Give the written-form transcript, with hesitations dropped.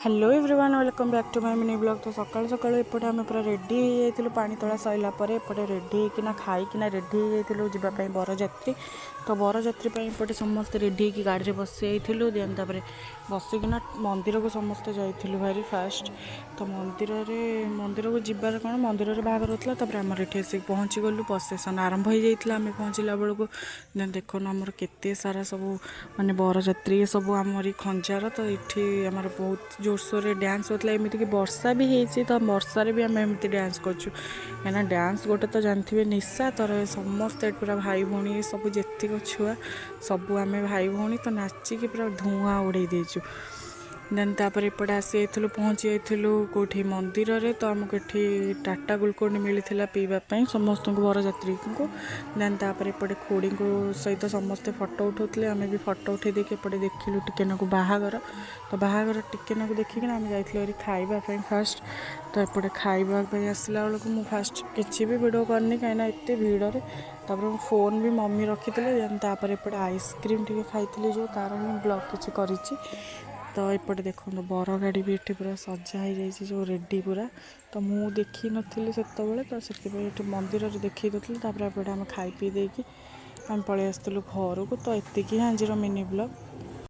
Hello everyone welcome back to my mini blog. तो सकाल सकाल एपटे आम पूरा रेडी हो जाइलु पानी तोला सैला एपटे रेडी होकिना खाईकिना रेडी हो जाइलु जावाई बरजात्री। तो बरजात्री एपटे समस्त रेडी होकर गाड़ी में बसी जाइलु देन तापर बसिकिना मंदिर को समस्ते जाइलु भारी फास्ट। तो मंदिर को जीवार कौन मंदिर में बाहर होता तापर आमर ये आसिक पहुँची गलु प्रोसेसन आरंभ हो जाता आम पहुँचला बेलू देन देखो आमर केते सारा सब माने बरजात्री सब आमरी खंजार। तो ये आमर बहुत जोरसोर डांस होता एमती कि वर्षा भी होती तो वर्षा भी आम एमती डांस करूँ कहीं डांस गोटे तो जानते निशा। तर समस्ते पूरा भाई भौणी सब जेतिक छुआ सबू आम भाई भौणी तो नाचिकी पूरा धुआं उड़े देचु। देन तापर एपटे आसी जाइलु पहुँची जाइलु कौटी मंदिर रे। तो आमको ये टाटा ग्लुकोन मिलता पीवाई समस्त बरजात्री को। देन तापर एपटे खोड़ी को सहित समस्ते फोटो उठाउले आम भी फोटो उठे देखे एपटे देखिलु टिके नाकु बाहागर। तो बाहागर टिके नाकु देखिकिना आम जाइलु खाइबा फास्ट। तो एपटे खाइबा आसला बेलू मु फास्ट किसी भी वीडियो करनी कहीं एत भिड़ में तापर फोन भी मम्मी रखीते। देन तापर एपटे आइसक्रीम टी खाई जो तार ही ब्लॉग किसी करी। तो एपटे देखो बर गाड़ी भी ये पूरा सजा हो जाए जो रेडी पूरा। तो मु देखी नी से तो से मंदिर देखी देती एपटे आम खाई पी देकी आम पलि आसलु घर को। तो एति आज मिनी ब्लॉग।